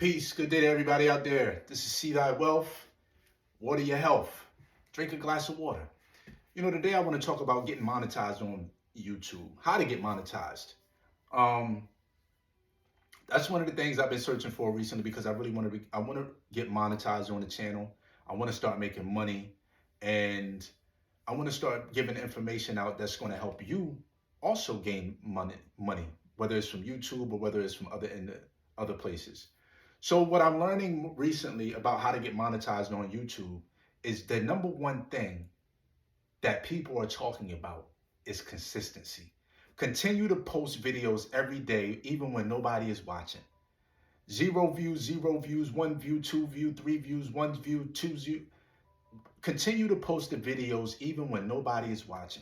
Peace. Good day to everybody out there. This is See Thy Wealth. Water your health. Drink a glass of water. Today I want to talk about getting monetized on YouTube. How to get monetized. Um, that's one of the things I've been searching for recently because I really want to. I want to get monetized on the channel. I want to start making money, and I want to start giving information out that's going to help you also gain money, whether it's from YouTube or whether it's from other places. So what I'm learning recently about how to get monetized on YouTube is the number one thing that people are talking about is consistency. Continue to post videos every day, even when nobody is watching. 0 views, 1 view, 2 view, 3 views, 1 view, 2 views. Continue to post the videos even when nobody is watching.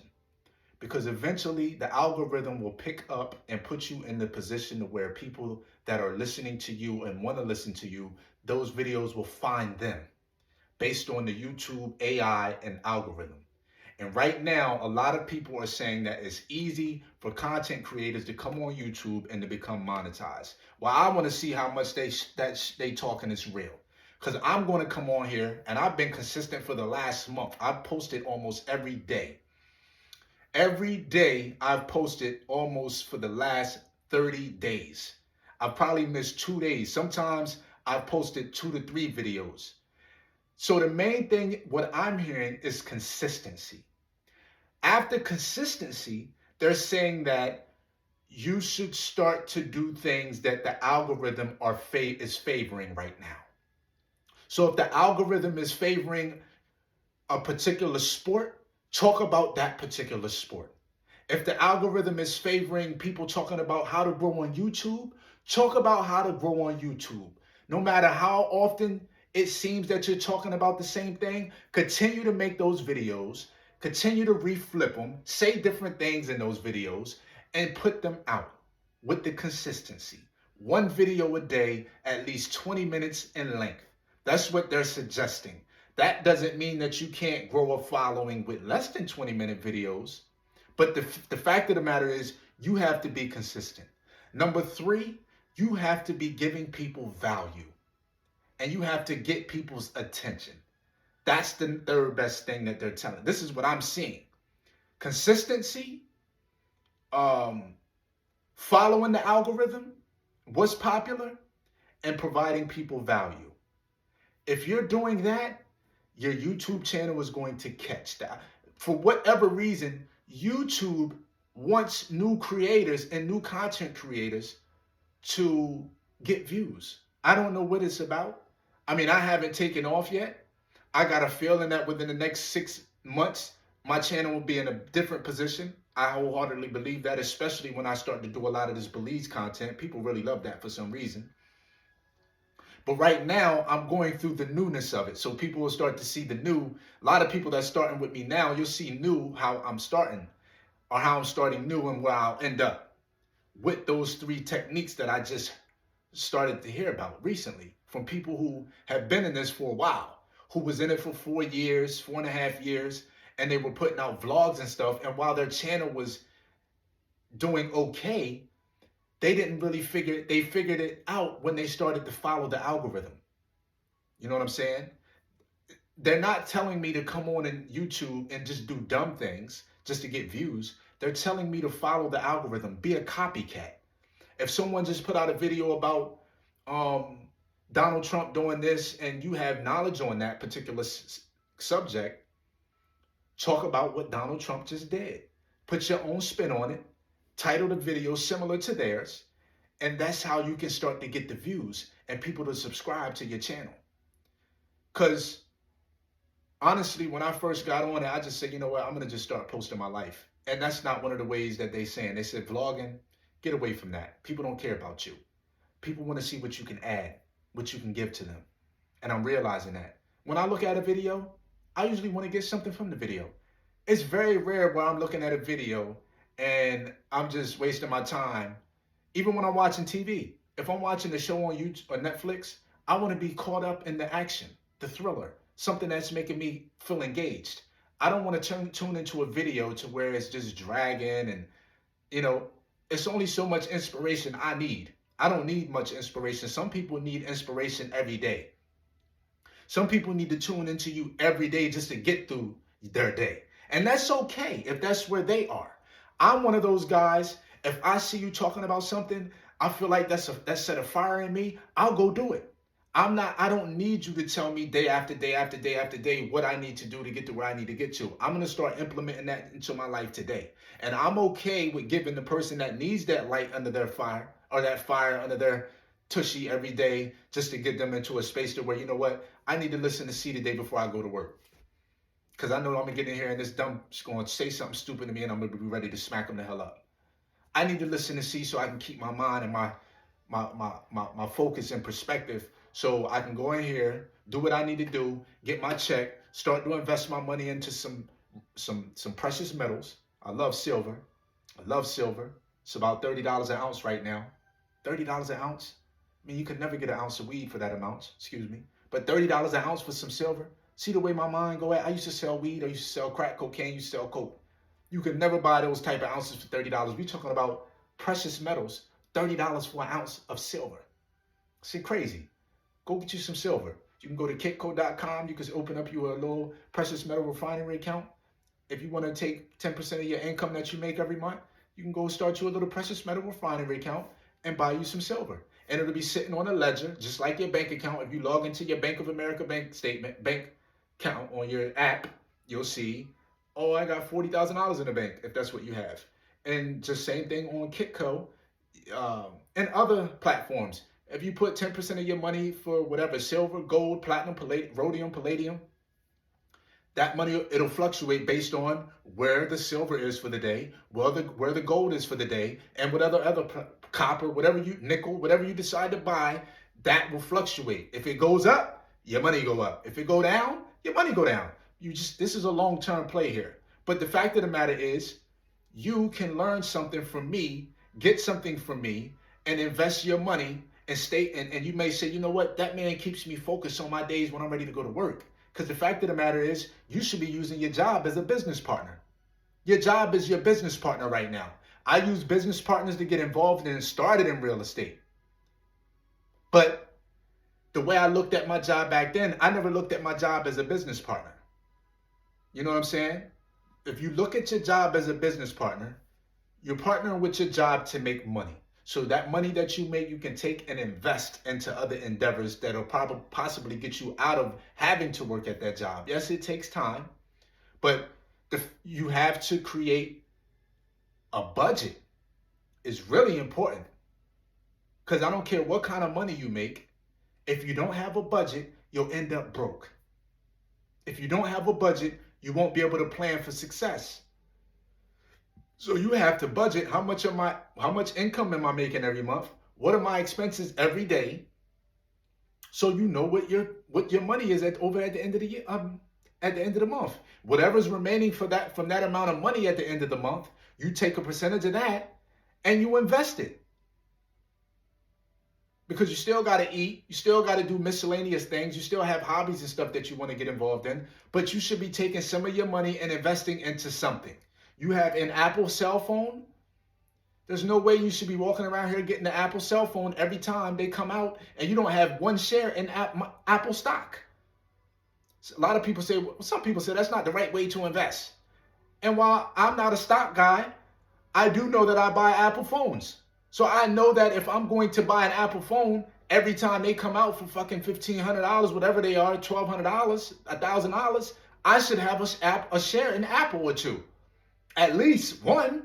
Because eventually the algorithm will pick up and put you in the position where people that are listening to you and want to listen to you, those videos will find them based on the YouTube AI and algorithm. And right now, a lot of people are saying that it's easy for content creators to come on YouTube and to become monetized. Well, I want to see how much they talking is real. Because I'm going to come on here, and I've been consistent for the last month. I've posted almost every day. Every day I've posted almost for the last 30 days. I've probably missed 2 days. Sometimes I've posted 2 to 3 videos. So the main thing, what I'm hearing is consistency. After consistency, they're saying that you should start to do things that the algorithm is favoring right now. So if the algorithm is favoring a particular sport, talk about that particular sport. If the algorithm is favoring people talking about how to grow on YouTube, talk about how to grow on YouTube. No matter how often it seems that you're talking about the same thing, continue to make those videos, continue to reflip them, say different things in those videos, and put them out with the consistency. 1 video a day, at least 20 minutes in length. That's what they're suggesting. That doesn't mean that you can't grow a following with less than 20-minute videos. But the fact of the matter is you have to be consistent. Number 3, you have to be giving people value. And you have to get people's attention. That's the third best thing that they're telling. This is what I'm seeing. Consistency, following the algorithm, what's popular, and providing people value. If you're doing that, your YouTube channel is going to catch that. For whatever reason, YouTube wants new creators and new content creators to get views. I don't know what it's about. I mean, I haven't taken off yet. I got a feeling that within the next 6 months, my channel will be in a different position. I wholeheartedly believe that, especially when I start to do a lot of this Belize content. People really love that for some reason. But right now, I'm going through the newness of it. So people will start to see the new. A lot of people that's starting with me now, you'll see new how I'm starting or how I'm starting new and where I'll end up with those 3 techniques that I just started to hear about recently from people who have been in this for a while, who was in it for 4 years, 4.5 years, and they were putting out vlogs and stuff. And while their channel was doing okay, they didn't really they figured it out when they started to follow the algorithm. You know what I'm saying? They're not telling me to come on YouTube and just do dumb things just to get views. They're telling me to follow the algorithm, be a copycat. If someone just put out a video about Donald Trump doing this and you have knowledge on that particular subject, talk about what Donald Trump just did. Put your own spin on it. Title the video similar to theirs, and that's how you can start to get the views and people to subscribe to your channel. Because honestly, when I first got on it, I just said, you know what, I'm going to just start posting my life. And that's not one of the ways that they saying. They said vlogging, get away from that. People don't care about you. People want to see what you can add, what you can give to them. And I'm realizing that. When I look at a video, I usually want to get something from the video. It's very rare where I'm looking at a video and I'm just wasting my time. Even when I'm watching TV, if I'm watching a show on YouTube or Netflix, I want to be caught up in the action, the thriller, something that's making me feel engaged. I don't want to tune into a video to where it's just dragging and, it's only so much inspiration I need. I don't need much inspiration. Some people need inspiration every day. Some people need to tune into you every day just to get through their day. And that's okay if that's where they are. I'm one of those guys, if I see you talking about something, I feel like that set a fire in me, I'll go do it. I don't need you to tell me day after day after day after day what I need to do to get to where I need to get to. I'm going to start implementing that into my life today. And I'm okay with giving the person that needs that light under their fire or that fire under their tushy every day just to get them into a space to where, you know what, I need to listen to C today before I go to work. Because I know I'm going to get in here and this dumb is going to say something stupid to me and I'm going to be ready to smack them the hell up. I need to listen to C so I can keep my mind and my focus and perspective so I can go in here, do what I need to do, get my check, start to invest my money into some precious metals. I love silver. It's about $30 an ounce right now. $30 an ounce? I mean, you could never get an ounce of weed for that amount, excuse me. But $30 an ounce for some silver? See the way my mind go at? I used to sell weed, I used to sell crack cocaine, I used to sell coke. You could never buy those type of ounces for $30. We're talking about precious metals, $30 for an ounce of silver. See, crazy. Go get you some silver. You can go to kitco.com. You can open up you a little precious metal refinery account. If you want to take 10% of your income that you make every month, you can go start you a little precious metal refinery account and buy you some silver. And it'll be sitting on a ledger, just like your bank account. If you log into your Bank of America bank account on your app, you'll see, oh, I got $40,000 in the bank, if that's what you have. And just same thing on Kitco and other platforms. If you put 10% of your money for whatever, silver, gold, platinum, rhodium, palladium, that money, it'll fluctuate based on where the silver is for the day, where the gold is for the day, and whatever other copper, nickel, whatever you decide to buy, that will fluctuate. If it goes up, your money go up. If it go down, your money go down. This is a long-term play here. But the fact of the matter is, you can learn something from me, get something from me, and invest your money and stay. And you may say, you know what, that man keeps me focused on my days when I'm ready to go to work. Because the fact of the matter is, you should be using your job as a business partner. Your job is your business partner right now. I use business partners to get involved and started in real estate. But the way I looked at my job back then, I never looked at my job as a business partner. You know what I'm saying? If you look at your job as a business partner, you're partnering with your job to make money. So that money that you make, you can take and invest into other endeavors that'll possibly get you out of having to work at that job. Yes, it takes time, but you have to create a budget. Is really important, because I don't care what kind of money you make. If you don't have a budget, you'll end up broke. If you don't have a budget, you won't be able to plan for success. So you have to budget. How much income am I making every month? What are my expenses every day? So you know what your money is at the end of the year, at the end of the month. Whatever's remaining from that amount of money at the end of the month, you take a percentage of that and you invest it. Because you still got to eat, you still got to do miscellaneous things, you still have hobbies and stuff that you want to get involved in, but you should be taking some of your money and investing into something. You have an Apple cell phone. There's no way you should be walking around here getting the Apple cell phone every time they come out and you don't have one share in Apple stock. A lot of people say, some people say that's not the right way to invest. And while I'm not a stock guy, I do know that I buy Apple phones. So I know that if I'm going to buy an Apple phone every time they come out for fucking $1,500, whatever they are, $1,200, $1,000, I should have a share in Apple or two. At least one.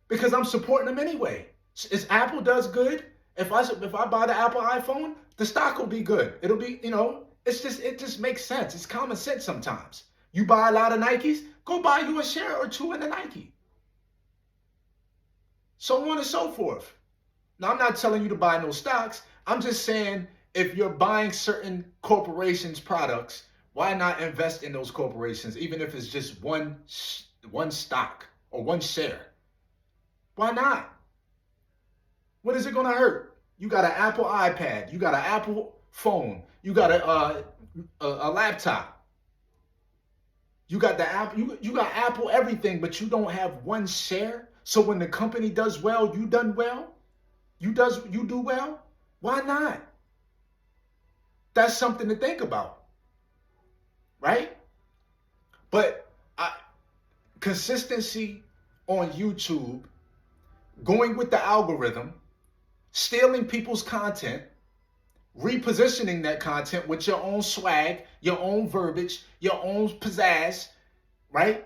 Because I'm supporting them anyway. If Apple does good, if I buy the Apple iPhone, the stock will be good. It'll be, it just makes sense. It's common sense sometimes. You buy a lot of Nikes, go buy you a share or two in the Nike. So on and so forth. Now, I'm not telling you to buy no stocks. I'm just saying, if you're buying certain corporations' products, why not invest in those corporations, even if it's just one stock or one share? Why not? What is it going to hurt? You got an Apple iPad. You got an Apple phone. You got a laptop. You got the app. You got Apple everything, but you don't have one share. So when the company does well, you done well. You do well? Why not? That's something to think about, right? But consistency on YouTube, going with the algorithm, stealing people's content, repositioning that content with your own swag, your own verbiage, your own pizzazz, right?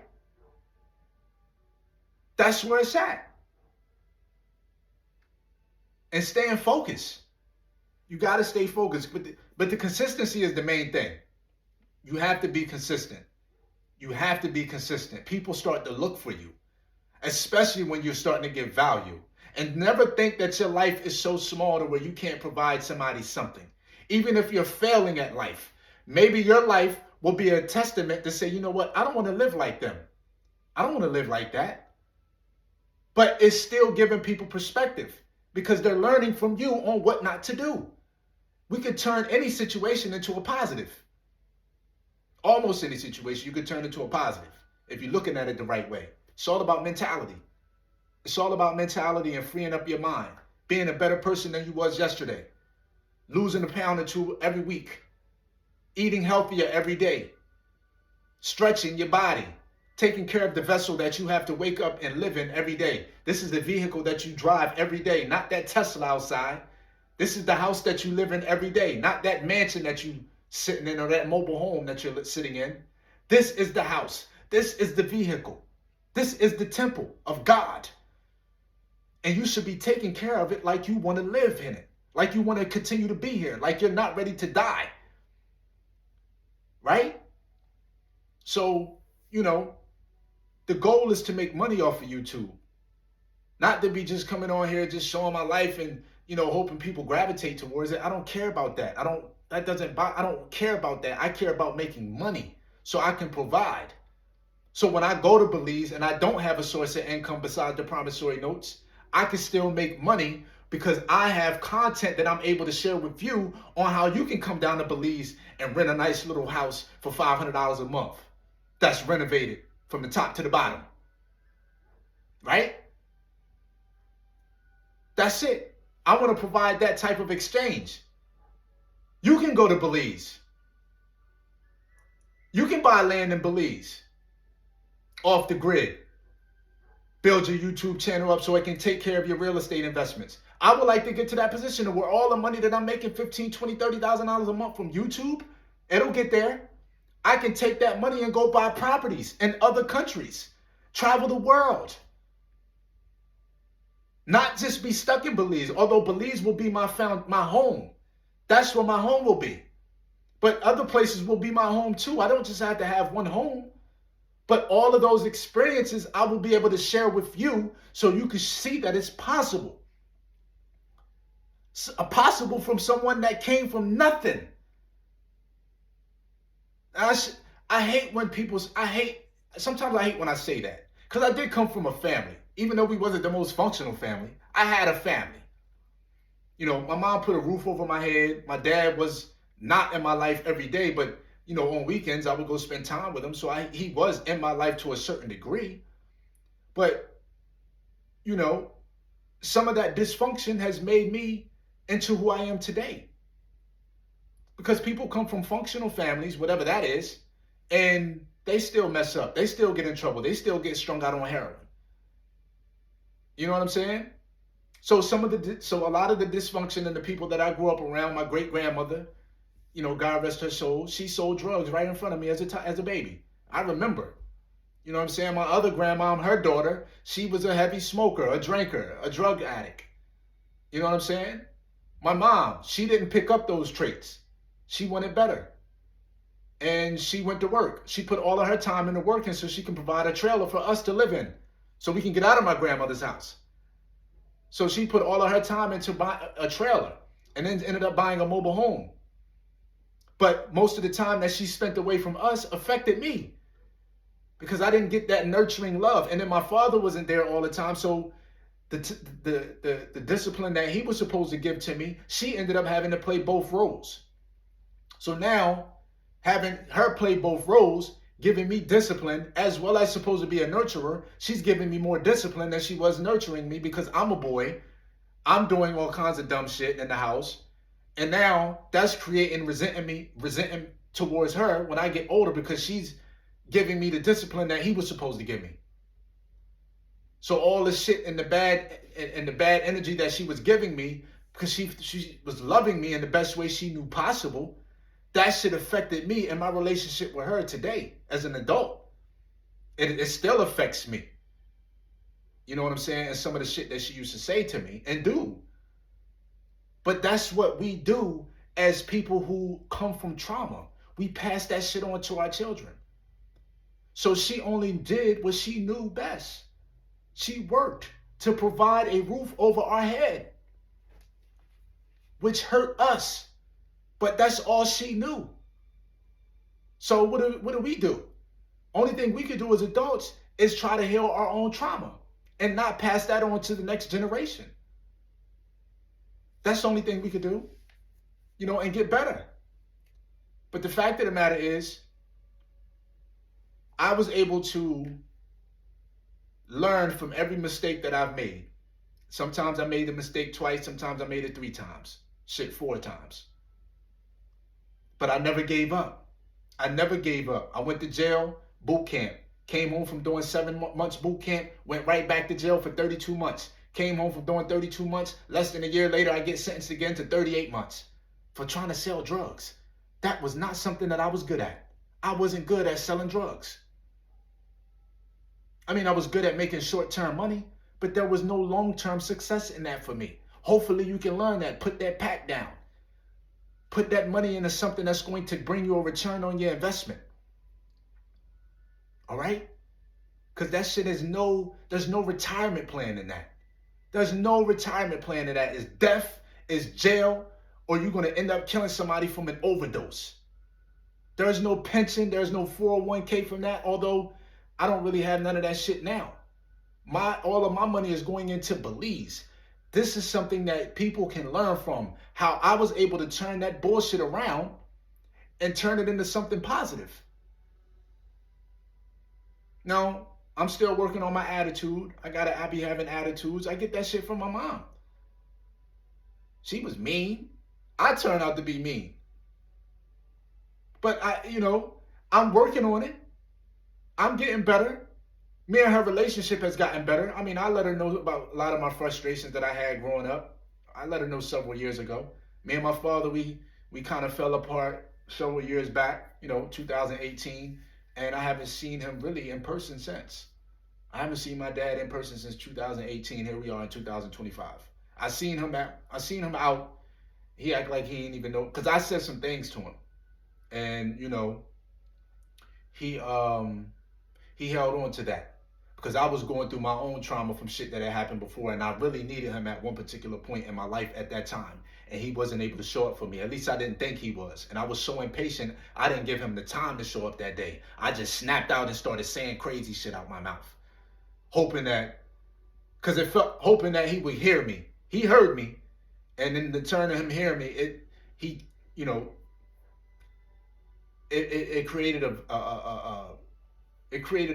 That's where it's at. And staying focused. You got to stay focused. But the consistency is the main thing. You have to be consistent. You have to be consistent. People start to look for you, especially when you're starting to give value. And never think that your life is so small to where you can't provide somebody something. Even if you're failing at life, maybe your life will be a testament to say, you know what? I don't want to live like them. I don't want to live like that. But it's still giving people perspective because they're learning from you on what not to do. We could turn any situation into a positive. Almost any situation you could turn into a positive if you're looking at it the right way. It's all about mentality. It's all about mentality and freeing up your mind, being a better person than you was yesterday, losing a pound or two every week, eating healthier every day, stretching your body, taking care of the vessel that you have to wake up and live in every day. This is the vehicle that you drive every day, not that Tesla outside. This is the house that you live in every day, not that mansion that you sitting in or that mobile home that you're sitting in. This is the house. This is the vehicle. This is the temple of God. And you should be taking care of it like you want to live in it, like you want to continue to be here, like you're not ready to die. Right? So, the goal is to make money off of YouTube. Not to be just coming on here, just showing my life and, hoping people gravitate towards it. I don't care about that. I don't care about that. I care about making money so I can provide. So when I go to Belize and I don't have a source of income besides the promissory notes, I can still make money because I have content that I'm able to share with you on how you can come down to Belize and rent a nice little house for $500 a month that's renovated from the top to the bottom. Right? That's it. I want to provide that type of exchange. You can go to Belize. You can buy land in Belize off the grid. Build your YouTube channel up so it can take care of your real estate investments. I would like to get to that position where all the money that I'm making, $15,000, $20,000, $30,000 a month from YouTube, it'll get there. I can take that money and go buy properties in other countries, travel the world. Not just be stuck in Belize, although Belize will be my home. That's where my home will be. But other places will be my home too. I don't just have to have one home. But all of those experiences I will be able to share with you so you can see that it's possible. It's possible from someone that came from nothing. Sometimes I hate when I say that. Because I did come from a family. Even though we wasn't the most functional family, I had a family. My mom put a roof over my head. My dad was not in my life every day, but on weekends I would go spend time with him. So he was in my life to a certain degree. But, some of that dysfunction has made me into who I am today. Because people come from functional families, whatever that is, and they still mess up. They still get in trouble. They still get strung out on heroin. You know what I'm saying? So a lot of the dysfunction and the people that I grew up around, my great grandmother, God rest her soul, she sold drugs right in front of me as a baby. I remember. You know what I'm saying? My other grandma, her daughter, she was a heavy smoker, a drinker, a drug addict. You know what I'm saying? My mom, she didn't pick up those traits. She wanted better. And she went to work. She put all of her time into working so she can provide a trailer for us to live in, so we can get out of my grandmother's house. So she put all of her time into buying a trailer and then ended up buying a mobile home. But most of the time that she spent away from us affected me because I didn't get that nurturing love. And then my father wasn't there all the time. So the discipline that he was supposed to give to me, she ended up having to play both roles. So now having her play both roles, giving me discipline as well as supposed to be a nurturer, she's giving me more discipline than she was nurturing me because I'm a boy. I'm doing all kinds of dumb shit in the house. And now that's creating resentment towards her when I get older because she's giving me the discipline that he was supposed to give me. So all the shit and the bad energy that she was giving me because she was loving me in the best way she knew possible, that shit affected me and my relationship with her today as an adult. It still affects me. You know what I'm saying? And some of the shit that she used to say to me and do. But that's what we do as people who come from trauma. We pass that shit on to our children. So she only did what she knew best. She worked to provide a roof over our head, which hurt us. But that's all she knew. So what do we do? Only thing we can do as adults is try to heal our own trauma and not pass that on to the next generation. That's the only thing we could do, and get better. But the fact of the matter is, I was able to learn from every mistake that I've made. Sometimes I made the mistake twice, sometimes I made it 3 times, 4 times. But I never gave up. I went to jail, boot camp. Came home from doing 7 months boot camp, went right back to jail for 32 months. Came home from doing 32 months. Less than a year later, I get sentenced again to 38 months for trying to sell drugs. That was not something that I was good at. I wasn't good at selling drugs. I mean, I was good at making short-term money, but there was no long-term success in that for me. Hopefully you can learn that. Put that pack down. Put that money into something that's going to bring you a return on your investment. All right? Because that shit there's no retirement plan in that. There's no retirement plan in that. It's death, it's jail, or you're going to end up killing somebody from an overdose. There's no pension, there's no 401k from that, although I don't really have none of that shit now. All of my money is going into Belize. This is something that people can learn from, how I was able to turn that bullshit around and turn it into something positive. Now, I'm still working on my attitude. I be having attitudes. I get that shit from my mom. She was mean. I turned out to be mean. But I'm working on it. I'm getting better. Me and her relationship has gotten better. I mean, I let her know about a lot of my frustrations that I had growing up. I let her know several years ago. Me and my father, we kind of fell apart several years back, 2018. And I haven't seen him really in person since. I haven't seen my dad in person since 2018. Here we are in 2025. I seen him out. He act like he didn't even know, because I said some things to him. And, he held on to that. Because I was going through my own trauma from shit that had happened before, and I really needed him at one particular point in my life at that time. And he wasn't able to show up for me. At least I didn't think he was. And I was so impatient, I didn't give him the time to show up that day. I just snapped out and started saying crazy shit out my mouth. Hoping that he would hear me. He heard me. And in the turn of him hearing me, it created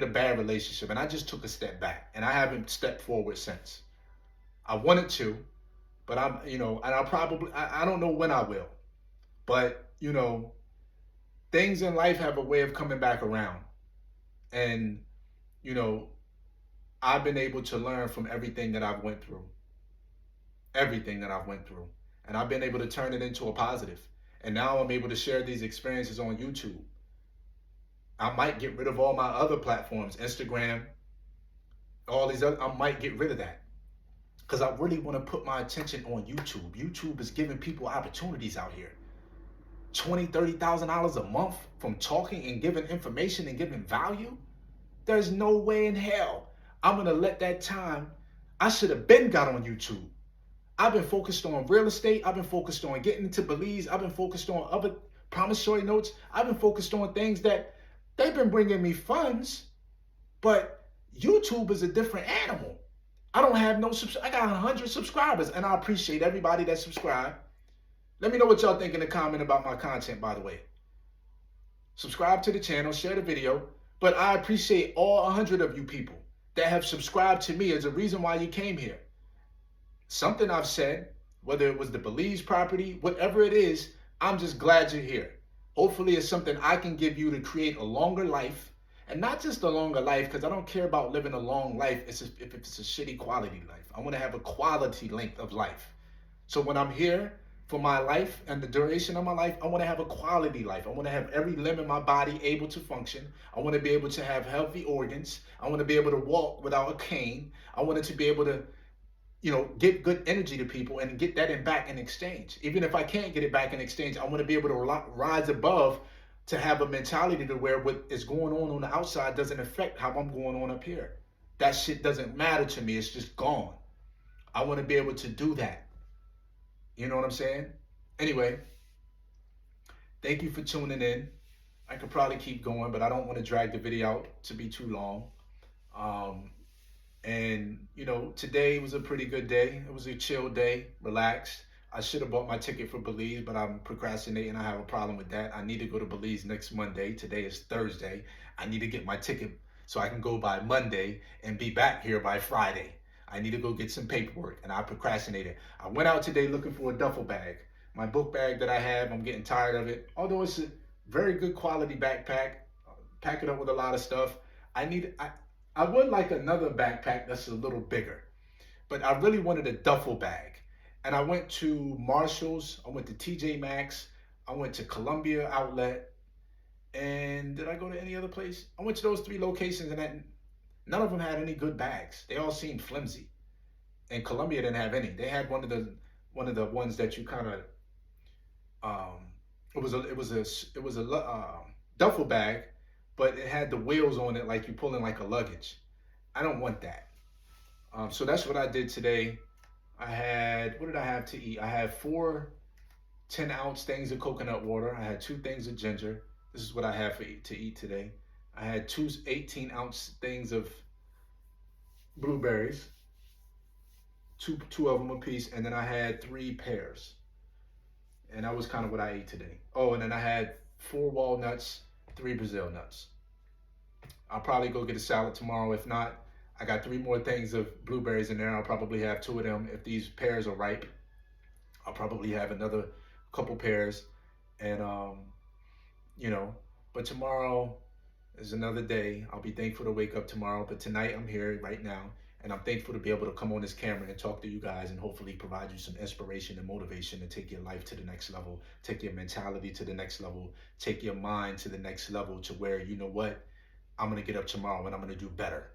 a bad relationship, and I just took a step back, and I haven't stepped forward since. I wanted to, but I don't know when I will, but things in life have a way of coming back around, and I've been able to learn from everything that I've went through, and I've been able to turn it into a positive, and now I'm able to share these experiences on YouTube. I might get rid of all my other platforms, Instagram, all these other, I might get rid of that. Because I really want to put my attention on YouTube. YouTube is giving people opportunities out here. $20,000, $30,000 a month from talking and giving information and giving value. There's no way in hell I'm going to let that time. I should have been got on YouTube. I've been focused on real estate. I've been focused on getting into Belize. I've been focused on other promissory notes. I've been focused on things that they've been bringing me funds, but YouTube is a different animal. I don't have I got 100 subscribers, and I appreciate everybody that subscribed. Let me know what y'all think in the comment about my content, by the way. Subscribe to the channel, share the video, but I appreciate all 100 of you people that have subscribed to me as a reason why you came here. something I've said, whether it was the Belize property, whatever it is, I'm just glad you're here. Hopefully it's something I can give you to create a longer life, and not just a longer life, because I don't care about living a long life if it's a shitty quality life. I want to have a quality length of life. So when I'm here for my life and the duration of my life, I want to have a quality life. I want to have every limb in my body able to function. I want to be able to have healthy organs. I want to be able to walk without a cane. I want it to be able to, give good energy to people and get that in back in exchange. Even if I can't get it back in exchange, I want to be able to rise above, to have a mentality to where what is going on the outside doesn't affect how I'm going on up here. That shit doesn't matter to me. It's just gone. I want to be able to do that. You know what I'm saying? Anyway, thank you for tuning in. I could probably keep going, but I don't want to drag the video out to be too long. And today was a pretty good day. It was a chill day, relaxed. I should have bought my ticket for Belize, but I'm procrastinating. I have a problem with that. I need to go to Belize next Monday. Today is Thursday. I need to get my ticket so I can go by Monday and be back here by Friday. I need to go get some paperwork, and I procrastinated. I went out today looking for a duffel bag. My book bag that I have, I'm getting tired of it. Although it's a very good quality backpack, pack it up with a lot of stuff. I would like another backpack that's a little bigger, but I really wanted a duffel bag. And I went to Marshall's, I went to TJ Maxx, I went to Columbia Outlet, and did I go to any other place? I went to those 3 locations, and none of them had any good bags. They all seemed flimsy. And Columbia didn't have any. They had one of the ones that you kind of it was a duffel bag, but it had the wheels on it like you pulling like a luggage. I don't want that. So that's what I did today. What did I have to eat? I had 4 10-ounce things of coconut water. I had 2 things of ginger. This is what I had to eat today. I had 2 18-ounce things of blueberries, two of them a piece, and then I had 3 pears. And that was kind of what I ate today. Oh, and then I had 4 walnuts, 3 Brazil nuts. I'll probably go get a salad tomorrow. If not, I got 3 more things of blueberries in there. I'll probably have 2 of them. If these pears are ripe, I'll probably have another couple pears. And, but tomorrow is another day. I'll be thankful to wake up tomorrow. But tonight I'm here right now. And I'm thankful to be able to come on this camera and talk to you guys and hopefully provide you some inspiration and motivation to take your life to the next level, take your mentality to the next level, take your mind to the next level, to where, you know what, I'm going to get up tomorrow and I'm going to do better.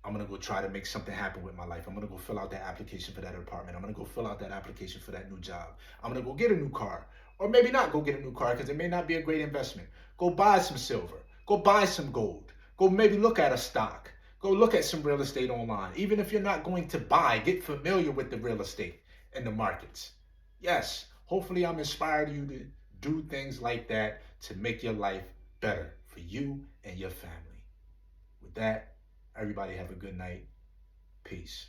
I'm going to go try to make something happen with my life. I'm going to go fill out that application for that apartment. I'm going to go fill out that application for that new job. I'm going to go get a new car, or maybe not go get a new car because it may not be a great investment. Go buy some silver. Go buy some gold. Go maybe look at a stock. Go look at some real estate online. Even if you're not going to buy, get familiar with the real estate and the markets. Yes, hopefully I'm inspired you to do things like that to make your life better for you and your family. With that, everybody have a good night. Peace.